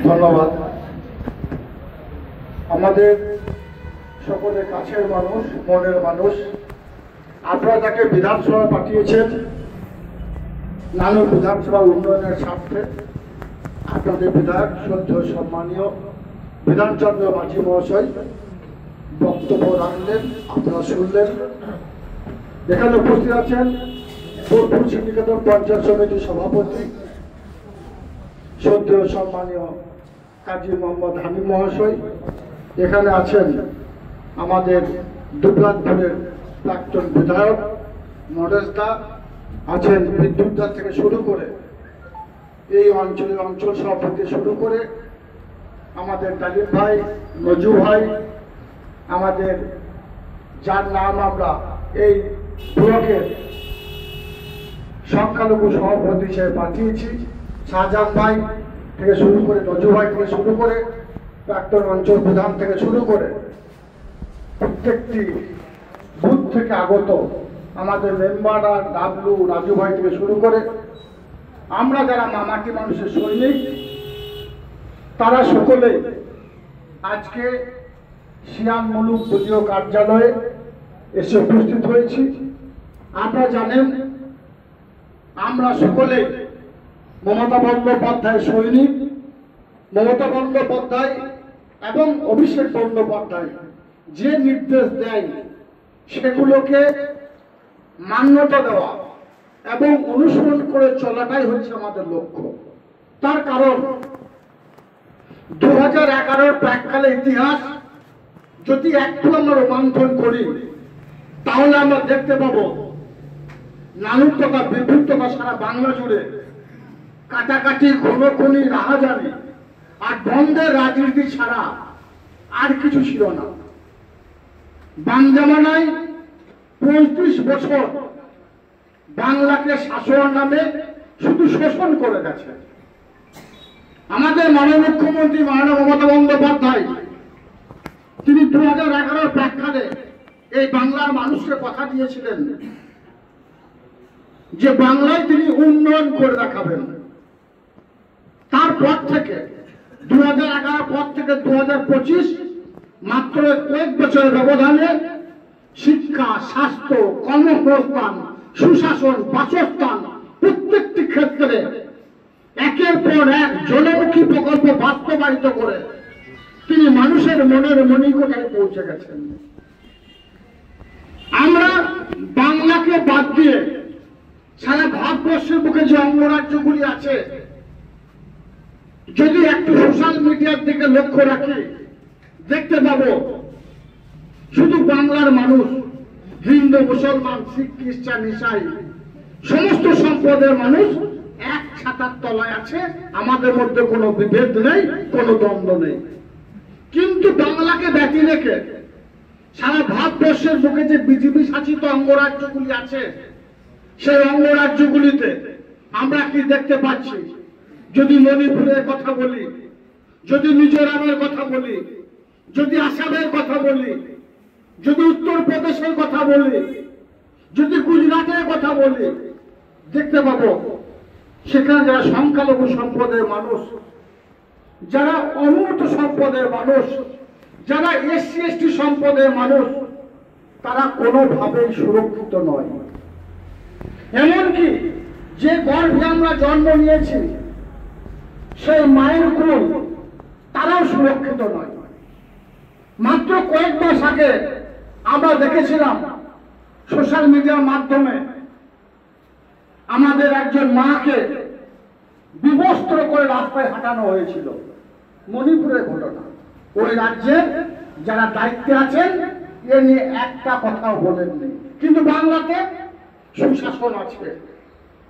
ধন্যবাদ। আমাদের সকলের কাছের মানুষ, মনের মানুষ, আপনারা তাকে বিধানসভা পাঠিয়েছেন নানুর বিধানসভা উন্নয়নের স্বার্থে। আপনাদের বিধায়ক শ্রদ্ধেয় সম্মানীয় বিধানচন্দ্র মাঝি মহাশয় বক্তব্য রাখলেন, আপনারা শুনলেন। এখানে উপস্থিত আছেন বোলপুর শ্রীনিকেতন পঞ্চায়েত সমিতির সভাপতি শ্রদ্ধেয় সম্মানীয় কাজী মোহাম্মদ হামিদ মহাশয়। এখানে আছেন আমাদের দুবরাজপুরের প্রাক্তন বিধায়ক নরেশ দা, আছেন বিদ্যুৎ থেকে শুরু করে এই অঞ্চলের অঞ্চল সভাপতি শুরু করে আমাদের ডালিম ভাই, নজু ভাই, আমাদের যার নাম আমরা এই ব্লকের সংখ্যালঘু সভাপতি হিসেবে পাঠিয়েছি, শাহজাহান ভাই থেকে শুরু করে, নজু ভাই থেকে শুরু করে, প্রাক্তন অঞ্চল প্রধান থেকে শুরু করে প্রত্যেকটি বুথ থেকে আগত আমাদের মেম্বার আর ডাবলু, রাজু ভাই থেকে শুরু করে আমরা যারা মামাটি মানুষের সৈনিক, তারা সকলে আজকে সিয়াম মুলুক দলীয় কার্যালয়ে এসে উপস্থিত হয়েছি। আপনারা জানেন আমরা সকলে মমতা বন্দ্যোপাধ্যায়ের সৈনিক। মমতা বন্দ্যোপাধ্যায় এবং অভিষেক বন্দ্যোপাধ্যায় যে নির্দেশ দেয় সেগুলোকে মান্যতা দেওয়া এবং অনুসরণ করে চলাটাই হচ্ছে আমাদের লক্ষ্য। তার কারণ 2011 প্রাককালে ইতিহাস যদি একটু আমরা রোমাঞ্চন করি তাহলে আমরা দেখতে পাবো নানুর তথা বিপুল তথা সারা বাংলা জুড়ে কাটাকাটি, খুনোখুনি, রাহাজানি আর দ্বন্দ্বের রাজনীতি ছাড়া আর কিছু ছিল না। বাম জামানায় 35 বছর বাংলাকে শাসন নামে শুধু শোষণ করে গেছে। আমাদের মাননীয় মুখ্যমন্ত্রী মাননীয় মমতা বন্দ্যোপাধ্যায় তিনি 2011 প্রাককালে এই বাংলার মানুষকে কথা দিয়েছিলেন যে বাংলায় তিনি উন্নয়ন করে দেখাবেন। তারপর থেকে 2011 পর থেকে 2025 মাত্র কয়েক বছরের ব্যবধানে শিক্ষা, স্বাস্থ্য, কর্মসংস্থান, সুশাসন, বাসস্থান প্রত্যেকটি ক্ষেত্রে একের পর এক জনমুখী প্রকল্প বাস্তবায়িত করে তিনি মানুষের মনের মণিকোঠায় পৌঁছে গেছেন। আমরা বাংলাকে বাদ দিয়ে সারা ভারতবর্ষের বুকে যে অঙ্গরাজ্যগুলি আছে, যদি একটু সোশ্যাল মিডিয়ার দিকে লক্ষ্য রাখি দেখতে পাবো শুধু বাংলার মানুষ, হিন্দু, মুসলমান, শিখ, খ্রিস্টান, ইসাই সমস্ত সম্প্রদায়ের মানুষ এক ছাতার তলায় আছে। আমাদের মধ্যে কোনো বিভেদ নেই, কোনো দ্বন্দ্ব নেই। কিন্তু বাংলাকে ব্যতি রেখে সারা ভারতবর্ষের বুকে যে বিজেপি শাসিত অঙ্গরাজ্যগুলি আছে, সেই অঙ্গরাজ্যগুলিতে আমরা কি দেখতে পাচ্ছি? যদি মণিপুরের কথা বলি, যদি মিজোরামের কথা বলি, যদি আসামের কথা বলি, যদি উত্তরপ্রদেশের কথা বলি, যদি গুজরাটের কথা বলি, দেখতে পাবো সেখানে যারা সংখ্যালঘু সম্প্রদায়ের মানুষ, যারা অনুন্নত সম্প্রদায়ের মানুষ, যারা এসসি এসটি সম্প্রদায়ের মানুষ, তারা কোনোভাবেই সুরক্ষিত নয়। এমনকি যে গর্ভে আমরা জন্ম নিয়েছি সেই মায়ের কোল, তারাও সুরক্ষিত নয়। মাত্র কয়েক মাস আগে আমরা দেখেছিলাম সোশ্যাল মিডিয়ার মাধ্যমে আমাদের একজন মাকে বিবস্ত্র করে রাস্তায় হাঁটানো হয়েছিল। মণিপুরের ঘটনা। ওই রাজ্যের যারা দায়িত্বে আছেন এ নিয়ে একটা কথাও বলেননি। কিন্তু বাংলাতে সুশাসন আছে,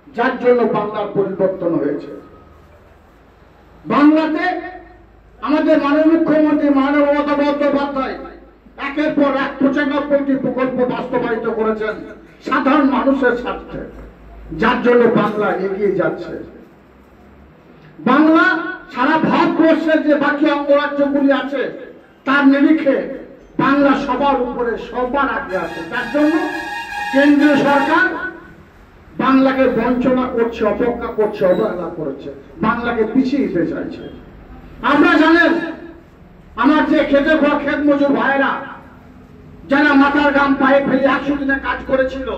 যার জন্য বাংলার পরিবর্তন হয়েছে। বাংলাতে আমাদের মাননীয় মুখ্যমন্ত্রী মাননীয় মমতা বন্দ্যোপাধ্যায় একের পর এক 95টি প্রকল্প বাস্তবায়িত করেছেন সাধারণ মানুষের স্বার্থে, যার জন্য বাংলা এগিয়ে যাচ্ছে। বাংলা সারা ভারতবর্ষের যে বাকি অঙ্গরাজ্যগুলি আছে তার নিরিখে বাংলা সবার উপরে, সবার আগে আছে। তার জন্য কেন্দ্রীয় সরকার বাংলাকে বঞ্চনা করছে, অপেক্ষা করছে, অবহেলা করেছে, বাংলাকে পিছিয়ে দিতে চাইছে। আপনারা জানেন আমার যে খেতে খাওয়া ক্ষেত মজুর ভাইয়েরা যারা মাথার ঘাম পায়ে ফেলে 100 দিনে কাজ করেছিল,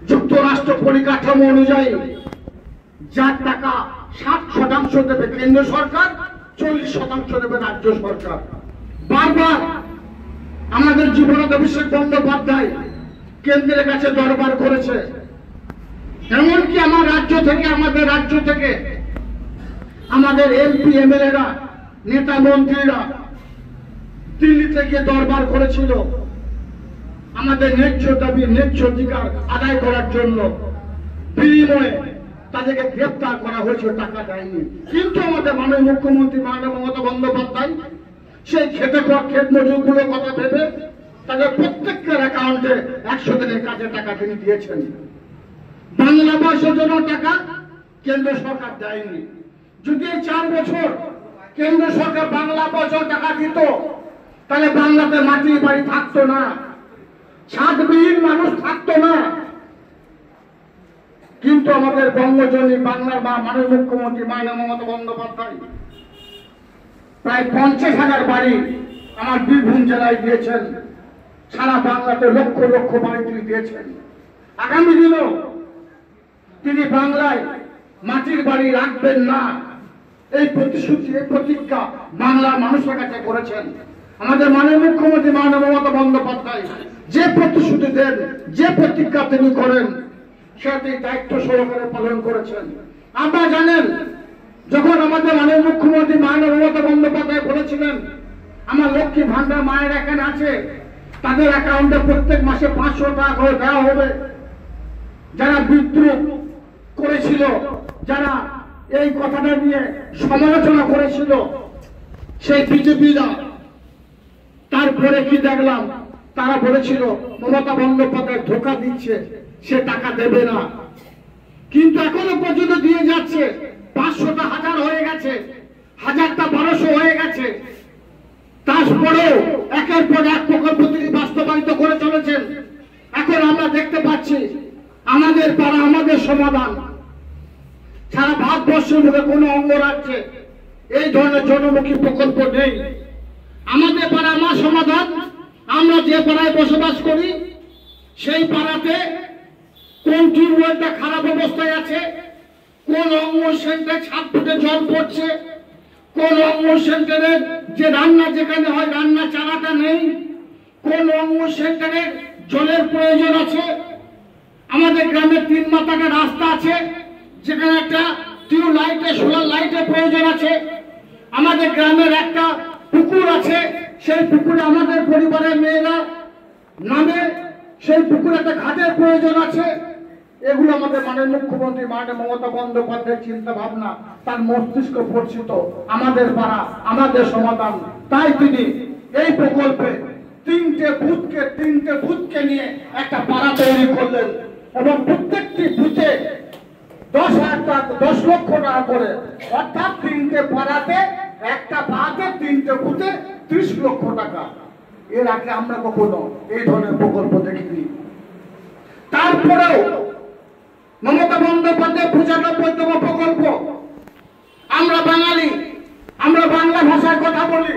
যুক্তরাষ্ট্র পরিকাঠামো অনুযায়ী যার টাকা 60% দেবে কেন্দ্র সরকার, 40% দেবে রাজ্য সরকার। বারবার আমাদের জীবনানন্দ অভিষেক বন্দ্যোপাধ্যায় কেন্দ্রের কাছে দরবার করেছে, এমনকি আমাদের রাজ্য থেকে আমাদের এমপি এমএলএরা, নেতা মন্ত্রীরা দিল্লিতে গিয়ে দরবার করেছিল আমাদের ন্যায্য দাবি, ন্যায্য অধিকার আদায় করার জন্য। বিনিময়ে তাদেরকে গ্রেপ্তার করা হয়েছে, টাকা দেয়নি। কিন্তু আমাদের মাননীয় মুখ্যমন্ত্রী মাননীয় মমতা বন্দ্যোপাধ্যায় সেই খেতে খাওয়া ক্ষেত মজুরগুলোর কথা ভেবে তাদের প্রত্যেকের অ্যাকাউন্টে 100 দিনের কাজে টাকা তিনি দিয়েছেন। বাংলা ভাষার জন্য টাকা কেন্দ্র সরকার দেয়নি। যদি 4 বছর কেন্দ্র সরকার বাংলা ভাষার টাকা দিত, তাহলে বাংলাতে মাটির বাড়ি থাকতো না, ছাদবিহীন মানুষ থাকতো না। কিন্তু আমাদের বঙ্গজনী বাংলার মাননীয় মুখ্যমন্ত্রী মাননীয় মমতা বন্দ্যোপাধ্যায় প্রায় 50,000 বাড়ি আমার বীরভূম জেলায় দিয়েছেন, সারা বাংলাতে লক্ষ লক্ষ বাড়ি তিনি দিয়েছেন। আগামী দিনেও তিনি বাংলায় মাটির বাড়ি রাখবেন না, এই প্রতিশ্রুতি, এই প্রতিজ্ঞা বাংলার মানুষের কাছে করেছেন। আমাদের মাননীয় মুখ্যমন্ত্রী মাননীয় মমতা বন্দ্যোপাধ্যায় যে প্রতিশ্রুতি দেন, যে প্রতিজ্ঞা তিনি করেন, সেটি দায়িত্ব সহকারে পালন করেছেন। আপনারা জানেন যখন আমাদের মাননীয় মুখ্যমন্ত্রী মাননীয় মমতা বন্দ্যোপাধ্যায় বলেছিলেন আমার লক্ষ্মী ভান্ডার মায়ের এখানে আছে, তাদের অ্যাকাউন্টে প্রত্যেক মাসে 500 টাকা করে দেওয়া হবে, যারা বিদ্রোহ করেছিল, যারা এই কথাটা নিয়ে সমালোচনা করেছিল সেই বিজেপিরা, তারপরে কি দেখলাম তারা বলেছিল মমতা বন্দ্যোপাধ্যায় ধোঁকা দিচ্ছে, সে টাকা দেবে না। কিন্তু এখনো পর্যন্ত দিয়ে যাচ্ছে। 500টা 1000 হয়ে গেছে, 1000টা 1200 হয়ে গেছে। তারপরেও একের পর এক প্রকল্প তিনি বাস্তবায়িত করে চলেছেন। এখন আমরা দেখতে পাচ্ছি আমাদের পাড়া আমাদের সমাধান, সারা ভারতবর্ষের মধ্যে কোনো অঙ্গরাজ্যে এই ধরনের জনমুখী প্রকল্প নেই। আমাদের পাড়া আমার সমাধান, আমরা যে পাড়ায় বসবাস করি সেই পাড়াতে কোন টিউবওয়েলটা খারাপ অবস্থায় আছে, কোন অঙ্গ সেন্টারে 7 ফুটে জল পড়ছে, কোন অঙ্গ সেন্টারের যে রান্না যেখানে হয় রান্না চালাটা নেই, কোন অঙ্গ সেন্টারে জলের প্রয়োজন আছে। আমাদের গ্রামে 3 মাথাটা রাস্তা আছে যেখানে একটা টিউব লাইটে সোলার লাইটের প্রয়োজন আছে। আমাদের গ্রামের একটা পুকুর আছে, সেই পুকুরে আমাদের পরিবারের মেয়েরা নামে, সেই পুকুরে একটা ঘাটের প্রয়োজন আছে। এগুলো আমাদের মাননীয় মুখ্যমন্ত্রী মাননীয় মমতা বন্দ্যোপাধ্যায়ের চিন্তা ভাবনা, তার মস্তিষ্ক পরিচিত। আমাদের পাড়া আমাদের সমাধান, তাই তিনি এই প্রকল্পে 3টে বুথকে নিয়ে একটা পাড়া তৈরি করলেন এবং প্রত্যেকটি বুথে 10 লক্ষ টাকা করে, অর্থাৎ 3টে পাড়াতে একটা পাড়াতে 3টে বুথে 30 লক্ষ টাকা। এর আগে আমরা কখনো এই ধরনের প্রকল্প দেখিনি। তারপরেও মমতা বন্দ্যোপাধ্যায় 95তম প্রকল্প। আমরা বাঙালি, আমরা বাংলা ভাষায় কথা বলি,